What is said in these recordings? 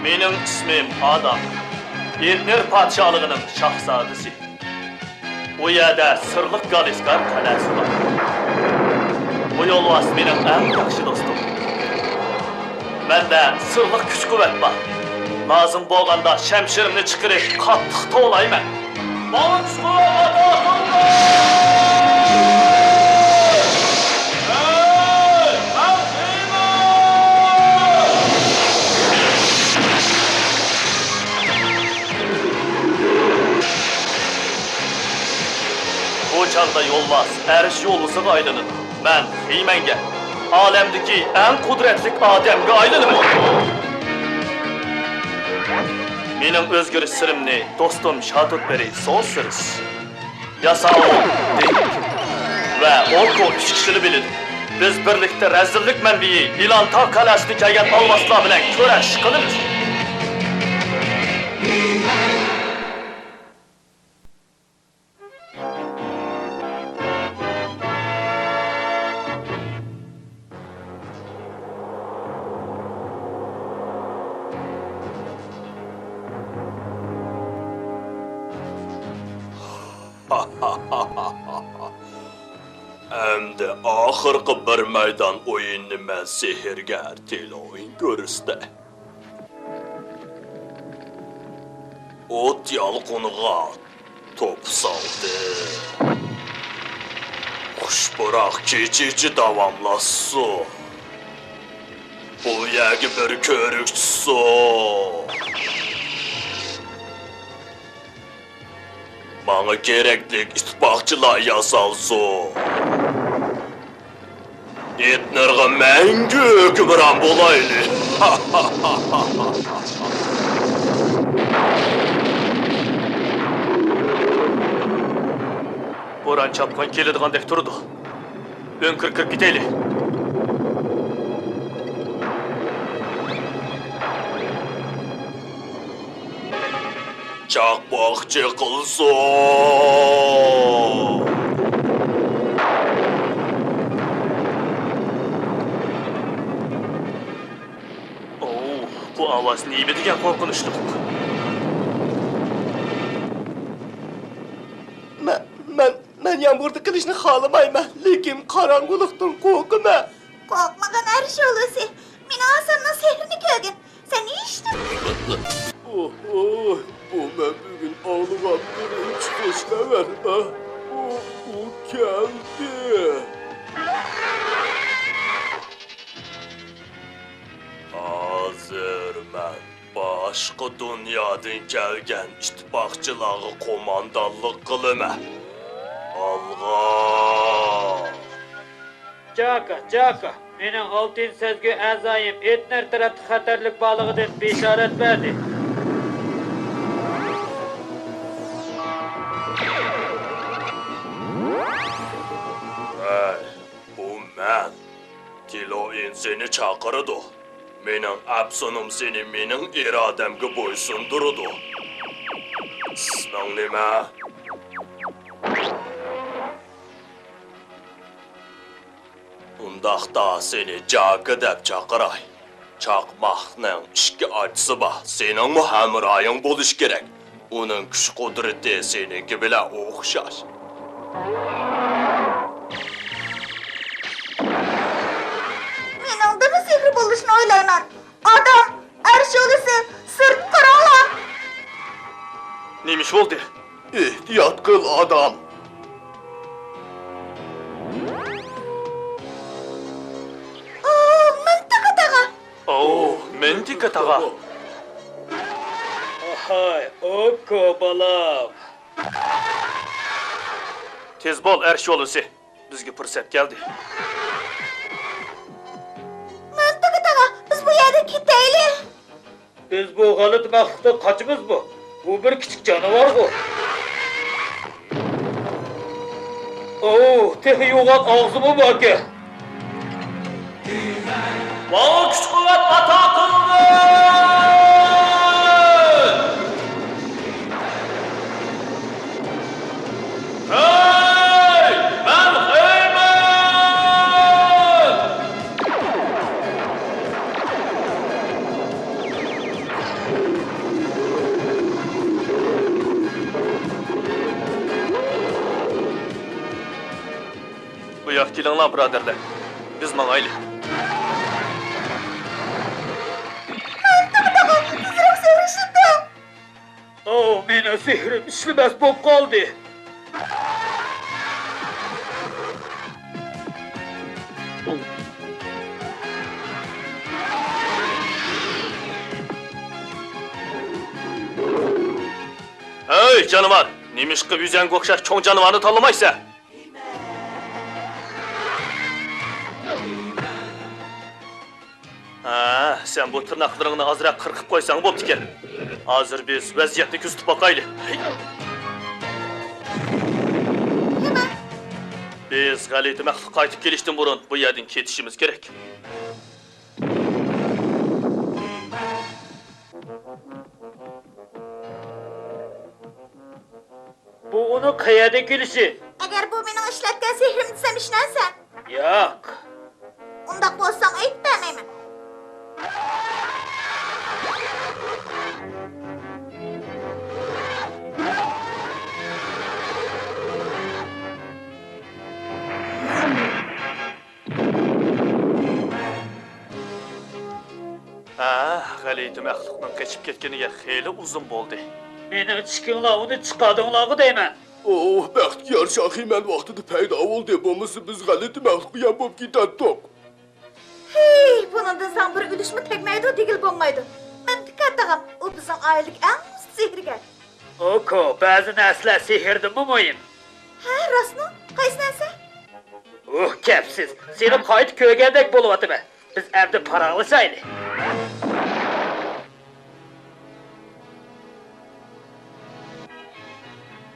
Benim ismim Adam. Etner padşahlığının şahzadesi. Bu yerdə Sırlıq Qaliskar tələsi var. Bu yolvas benim en yaxşı dostum. Məndə sırlıq güç qüvvət var. Lazım bolğanda şəmşirimni çıxırıb qatlıqda olayım mən. Balıq qüvvət atıldı! Bu çağda yolvas, əriş yolusu aydınır. Mən Heymenge, alemdeki en kudretlik Adem'e aydınım. Benim özgürüş sırımni dostum Şadutberi son sırız. Yasa o değil. Ve Orko üç kişini bilin. Biz birlikte rezillik menbiyi İlantağ kalesini kelgen almasla bilen köreş kılırız. Endi ahırqı bir meydan oyunni men sehrgar teloin görüste. Ot yalqınığa top saldı. Kuş bırak keçici davamlasın. Bu yegi bir körükçüsün. Bana gereklik ittifakçılar yasalsın. Etnerge mengü hükümran bolaylı. Boran çapkan kelediğandek turdu. Ön kırk gideli. Çakmakçı kılsın. Bu avaz neymi degan korkunçluk. Ben yağmurda kılışını xalamayman, lekin qarangılıqdan qo'rqaman. Korkmagan eriş olusi. Meni Hasan'ın sehrini kögün. Sen ne içtin? Oh, bu ben bugün ağlıgan bir hiç geçmever. O geldi. Hazır men başka dünyadan gelgen ittifakçıları komandanlık kılıma. Allah! Caka. Mening oltin sezgi a'zoyim Etner tarafı xatarlik balig'idan bishorat berdi. Hey, bu men. Tiloin seni çakırdı. Mening apsunum seni mening irademge boysundurdu. İsming nima? Undaqda seni Jaka deb chaqiray. Chaqmoqning ikki ochisi bor. Sening hamroying bo'lish kerak. Uning kuch-qudrati seniki bilan o'xshash. Mening da mı sehri buluşunu oylayman. Adam, eriş olusi, sırt karanlık. Neymiş oldu? İhtiyat kıl adam. Mıntıkı tağa. Mentika tağa. Hay, Orko balam. Tez bol erş olusi. Bizge fırsat geldi. Mıntıkı tağa. Biz bu yerde kiteyli. Biz bu galit mahluqdan kaçımız bu. Bu bir küçük canavar bu. Tehi yoğat ağzımı bak ki. Bana güç kuvvet ata kıldı! Hey! Ben Heymen! Kelinglar birodarlar. Biz mangayli. Tezroq sehrishibdi. Meni sehrim ishlamas bo'lib qoldi. Hey canavar, nemish qilib yuzanga o'xshash cho'ng jonivorni tanlamaysan? Sen bu tırnaqlaringni azroq qirqib qo'ysang bo'pti ekan. Hozir biz vaziyatni kuzatib boqaylik. Biz g'alati maxluq qaytib kelishdan burun bu yerdan ketishimiz kerak. Bu uni qayerda kelishi? Agar bu mening ishlatgan sehrim desam ishlansan, Yo'q. undaq bo'lsang ayt demayman. G'alati maxluqning qochib ketganiga xeyli uzun bo'ldi. Meni chiqinglar, uni chiqardinglarmi deyman. Oh, baxtiyor Shohiman vaqtida paydo bo'ldi. Bo'lmasa biz g'alati maxluqyan bo'lib ketardik. Hey, bundan so'ng bir ulishmi tegmaydi, degil bo'lmaydi. Men diqqatdag'am, u bizning oilaning eng sehrgar. Oko, ba'zi narsalar sehrdanmi mo'yin? Ha, rostmi? Qaysi narsa? Kapsiz. Seni qaytib ko'rgandek bo'lyapti. Biz endi paraqlashaylik.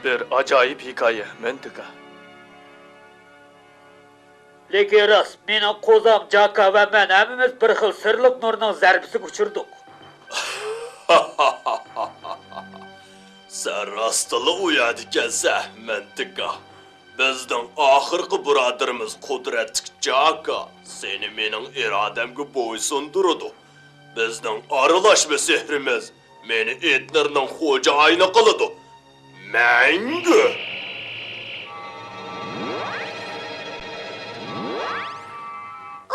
Bir ajoyib hikoya, Mentika. Lekin rost, meni qo'zam Jaka va men hammamiz bir xil sirliq nurning zarbisiga uchirdik. Sen rastlı uyad ekansan, Mentika. Bizning oxirgi birodarimiz qudratli Jaka seni mening irodamga bo'ysundurdi. Bizning aralashma sehrimiz meni etlarning xo'jayini qiladi. Mangu.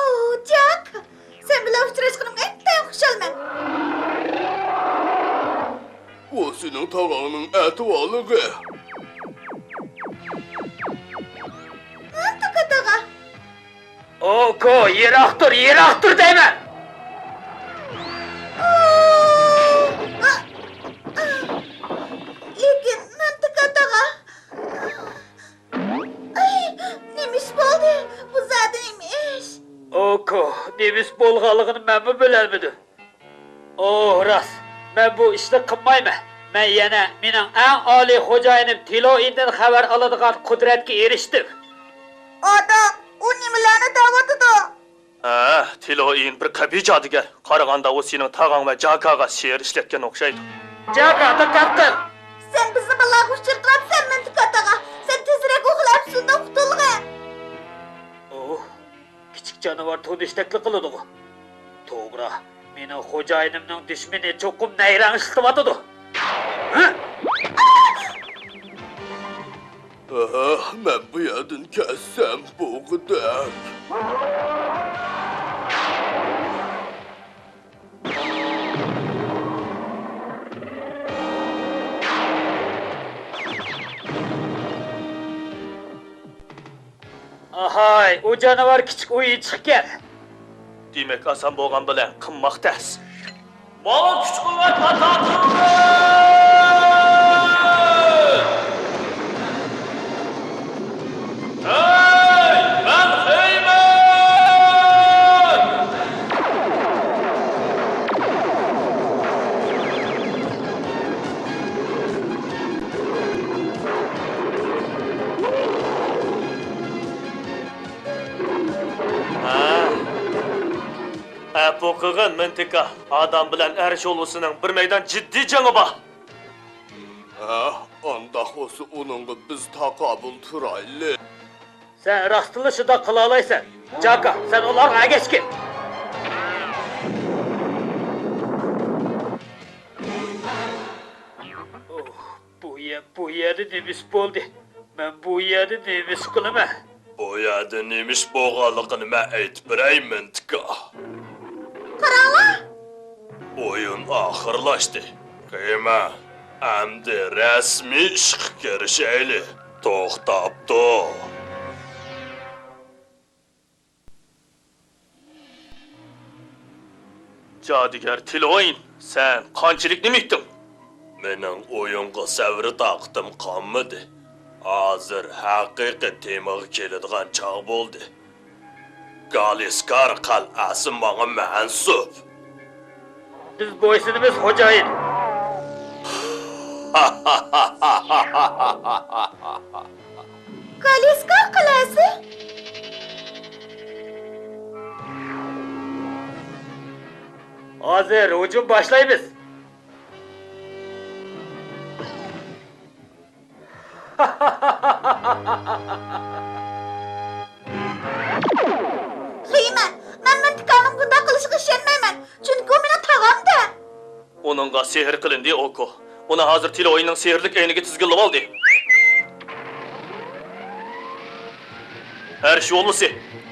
Oh, Jack! Sen bilan uchrashganimga intayin xushalman. Bu sening tog'angning ativorligi. Mentika. Oko, yiroqdir deyman. Lekin Mentika. Ay, nemish bo'ldi? Bu zodi nemish? Oko, demis bo'lganligini men mi bilmadim. Rost, men bu ishni qilmayman. Men yana mening eng oliy xo'jayinim Tiloindan xabar oladigan qudratga erishdim. Odam, u nimalarni da'vatida? Tiloin bir qabiy jodigar. Qaraganda o sening tog'ang va Jakaga she'r ishlatgan o'xshaydi. Jaka, diqqat qil. Sen bizni bilan xushchaqiribsan, Mentika. Sen tezroq uxlab suvdan qutulg'in. Kichik jonivor to'nishdakli qiladi. To'g'ri, mening xo'jayinimning dushmani cho'qim nayrang ishlatadi. Men bu yerdan ketsam bo'g'dak. Ahay, o canavar kichik uyi chiqqan. Demak, oson bo'lgan bilan qimmoqdas. Mana kuch quvvat ato qildi! Hey, men Heyman! Bu qilgan Mentika adam bilan arish o'lusining bir maydon jiddiy jangi bor. Undaq bo'lsa uningga biz taqobil turaylik. Sen rostini shunda qila olaysan. Jaka, sen ularga agashgin. Bu yerda nemish bo'ldi. Men bu yerda nemish qilaman. Bu yerda nemish bo'lganligini men aytib berayman tika. Qaranglar. O'yin oxirlashdi. Qiyma, endi rasmiy ishga kirishaylik. To'xtabdi. Jadigar Tiloin, sen qanchalik nimitding? Mening o'yinga savri taqtim qolmadi. Hozir haqiqiy temaga keladigan chog' bo'ldi. Galiskar qal'asi menga mansub. Biz bo'ysunimiz xo'jayin. Kaliskar qal'asi? Hozir hujum boshlaymiz. Xiyman, men Mintikaning bunday qilishiga ishonmayman. Chunki u meni tog'amda. Onunğa sehr qilindi Oko. Onu hozir Tiloinning sehrlik ayniga tizgilib oldi. Her şey olmasa,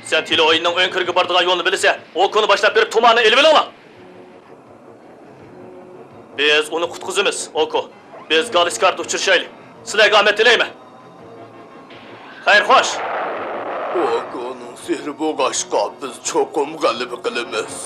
sen Tiloinning önkirga bordigan yo'lni bilsa, Okoni boshlab berib tumani elib ola. Biz onu qutqizamiz, Oko. Biz Galiskarni uchirishaylik. Sizlarga omad tilayman. Xayr, xo'sh. Oko'ning sehri bo'lg'achqa biz cho'qim g'alaba qilamiz.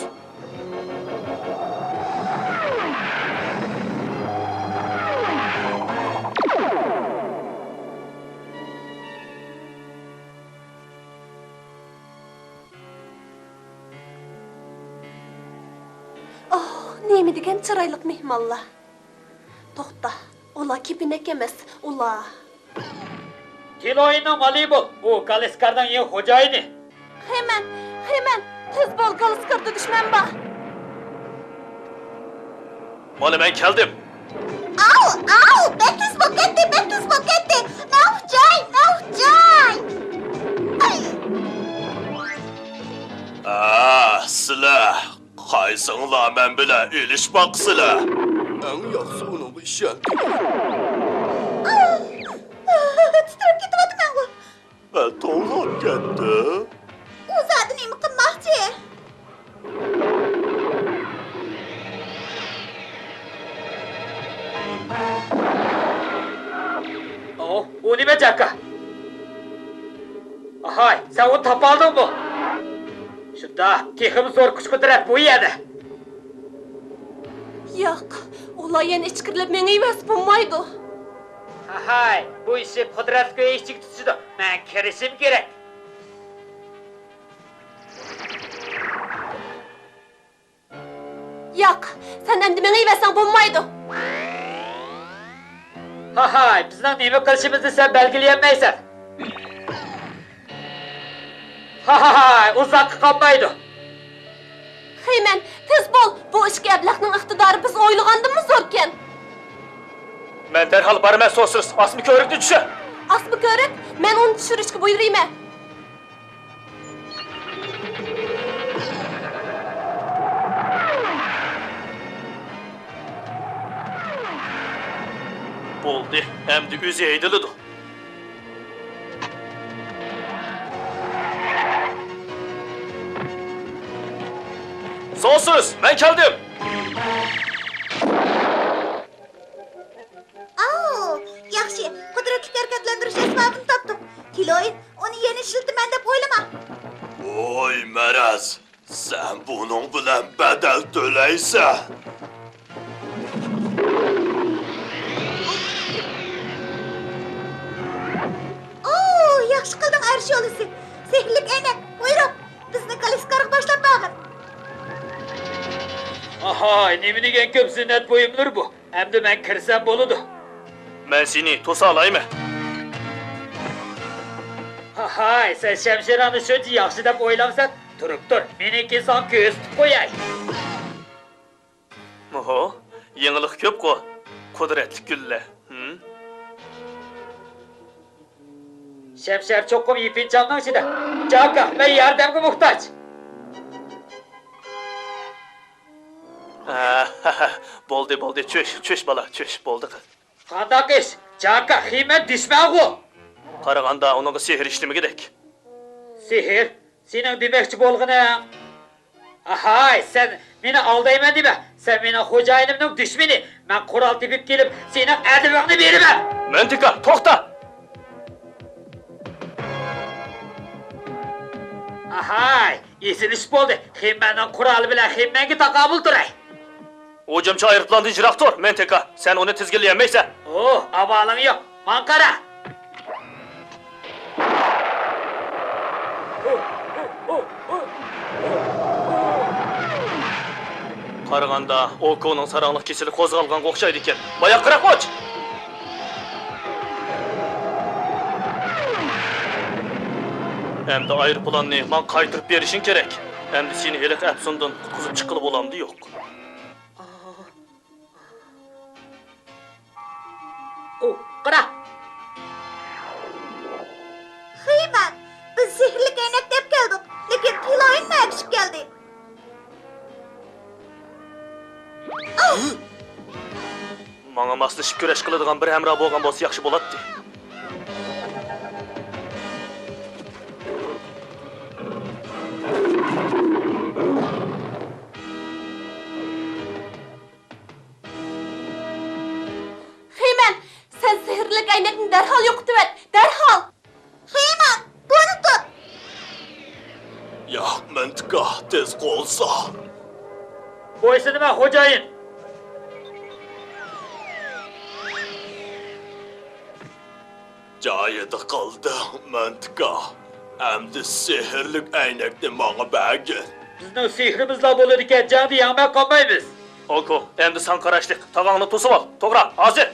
Nemi degan chiroyli mehmonlar. To'xta, ular kepinak emas, ular. Tiloyinning mali bo'l. Bu Galiskarning eng xo'jayini. Hemen, tez bo'l, Galiskarda dushman bor. Mana men keldim. Au, bekiz boketti. Navjay. Sizlar qaysinglar men bilan ilishmoqsizlar? Eng yaxshi uningga ishondim. Titrab ketyapman bu. Men to'g'rab ketdi. U zodi nima qilmoqchi? O nima jaka? Ahay, sen onu tapaldın mı? Shunda, texim zo'r kuch qudrat bu yerda. Yo'q, ular yana ichkirilib menga emas bo'lmaydi. Ahay, bu ishi qudratga eshik tutishdi. Men kirishim kerak. Yo'q, sen endi menga emassan bo'lmaydi. Ahay, bizning nima qilishimizni sen belgilayolmaysan. Ahay, uzoqqa qolmaydi. Hemen, tez bo'l, bu ishga ablaqning iqtidori biz o'ylagandan zo'rkan. Men derhal barman so'siz, asmi ko'rikni tushi. Asmi ko'rik, men uni tushirishga buyurayman. Bo'ldi, endi o'zi aytiladi. So'siz, men keldim. Yaxshi, qudratli harakatlantirish asbobini topdim. Tiloin, uni yana ishiltiman deb o'ylama. Voy maraz, sen bunun bilan badal to'laysan. Yaxshi qilding Arsholisi. Sehrlik aynak, buyruq. Bizni Galiskarga boshlab bag'in. Ahay, nima degan ko'p zinnat bo'yimdir bu. Endi men kirsam bo'ladi. Men seni to'sa olayman. Ahay, sen Shamshirani shuncha yaxshi deb o'ylamsan, turib tur. Meniki son ko'z tutib qo'yay. Oho, yangilik ko'p-ku. Qudratli gullar. Shamshir cho'qim yipinchoqning ichida. Jaka, men yordamga muhtoj. Bo'ldi, cho'sh bola, cho'sh bo'ldi. Qanday ish? Jaka, xiymat dushman-ku. Qaraganda uningga sehr ishlamagidek. Sihir, senin demekçi bolğuna. Ahay, sen meni aldayman deme. Sen mening xo'jayinimning düşmeni. Men qurol tepib kelib, sening adibingni beraman. Mentika, to'xta! Ahay, esilish bo'ldi. Himmaning quroli bilan himmanga taqobil turay. Hujumchi aeroplandan yiroq tur, Mentika. Sen uni tizginlayolmaysan. Oh, amalim yo'q. Man qara. Qaraganda Oko'ning saranglik kesili qo'zg'alganga o'xshaydi ekan. Boyoqroq qoch. Endi aeroplanni men qaytirib berishing kerak. Endi seni heliq Apsundan qutqizib chiqilib bo'lamdi yo'q. Oh, qara. Heyman, biz sehrli kaynak deb keldik. Lekin Tilo'ning mag'ishib keldi. Menga maslashib kurash qiladigan bir hamroh bo'lgan bo'lsa yaxshi bo'ladi. Heyman, sen sihirli kaynakni derhal yo'qotib et. Derhal. Heyman, buni tut. Yo'q, Mentika, tez qo'lsa. Boysi nima xo'jayin? Joyida qoldi, Mentika. Endi sehrlik aynakni menga bergin. Bizning sehrimizla bo'lar ekan, jangda yangmay qolmaymiz. Oko, endi sen qarashlik. Tog'angni to'sib ol. To'g'ri, hozir.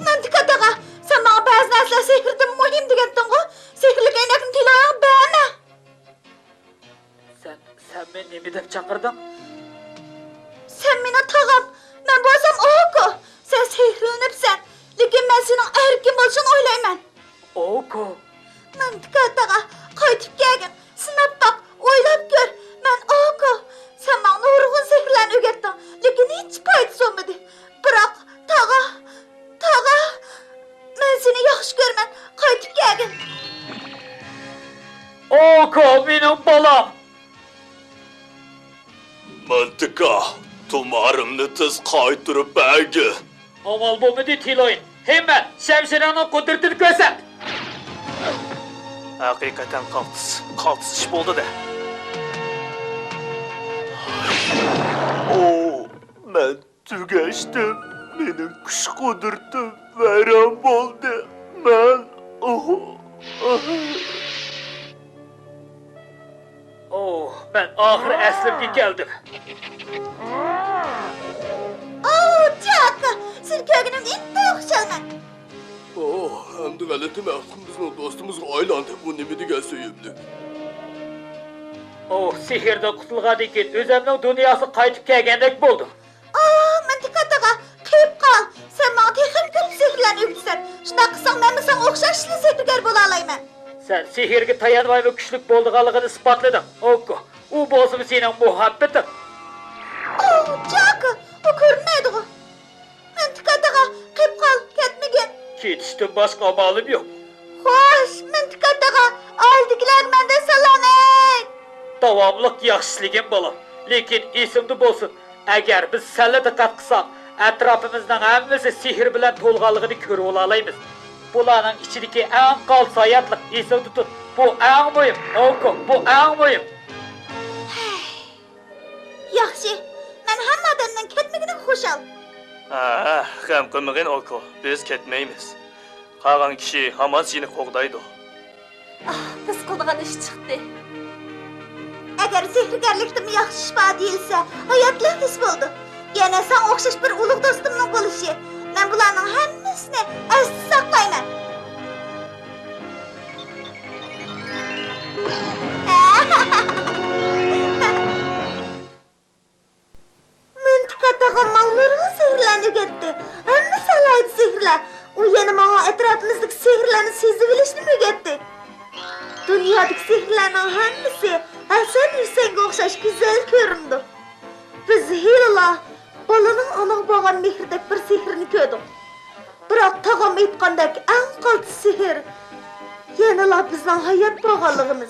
Mentika daga, sen bana bazı narsalar sehrdan muhim deganding-ku. Sehrli kaynakni Tilo'ga berma. Sen meni nima deb chaqirding? Sen meni tog'am, men bo'lsam Oko. Sen sehrlanibsan. Lekin men sening erkin bo'lishini o'ylayman. Oko. Mentika daga, qaytib kelgin. Sinab baq, o'ylab ko'r. Men Oko. Sen bana nurg'un sehrlarni o'rgatding, lekin hech foyda bo'lmadi. Biroq tog'a, men seni yaxshi ko'raman. Qaytib kelgin. Oko, mening bolam. Mentika, tumarimni tez qaytirib bergin. Amal bo'lmadi Tilo'yin. Hemen Şemşiran'ın kudretini ko'rsat. Haqiqatan qaltis ish bo'ldi da. Men tugashdim. Mening kuch qudratim vayron bo'ldi. Men Ben ahir əslimga keldim. Çaka, sen kögünüm itti oxşalman. Endi g'alati mahkum bizning do'stimizga aylandi. Bu nima degan suyimlik. Sihirda qutulgandan keyin o'zimning dunyosi qaytib kelgandek bo'ldi. Mentika daga, qiyib qol. Sen bana texim ko'p sehrlarni o'rgatsan. Shunday qilsang men sen o'xshashli sehrgar bo'la olayman. Sen sihirga tayanmaymi kuchlik bo'lganligini isbotlading. Oko, u bo'lsa sening muhabbating. Çaka, o ko'rinmaydi. Mentika daga, qiyib qol, ketmagin. Ketishdan boshqa amalim yo'q. Xo'sh, Mentika daga, oldikilar mendan salom et. Davomliq yaxshiligim bolam. Lekin esimda bo'lsin, agar biz salla diqqat qilsak, atrofimizning hammasi sehr bilan to'lganligini ko'rib olaymiz. Bularning ichidagi eng qalsoyatliq esimda tut. Bu eng muhim. Oko, bu eng muhim. Yaxshi, men hamma odamdan ketmagini xushal. G'am qilmagin Oko, biz ketmaymiz. Qolgan kishi hamon seni qo'g'daydi. Biz qilgan ish chiqdi. Agar sehrgarlikdan yaxshi shifo deyilsa, hayotlik his bo'ldi. Yana sen o'xshash bir ulug' do'stimning bo'lishi. Men bularning hammasini asli saqlayman. Mentikadaga ma'lumlar sehrlarni o'rgatdi. Hamma salaydi sehrlar. U yana menga atrofimizdagi sehrlarni sezib bilishni o'rgatdi. Dunyodagi sehrlarning hammasi Hasan Husayinga o'xshash go'zal ko'rindi. Biz hilla bolaning onaga bo'lgan mehrdek bir sehrni ko'rdik. Biroq tog'am aytgandek eng qaltis sehr Yanıla bizden hayat bağlılığımız.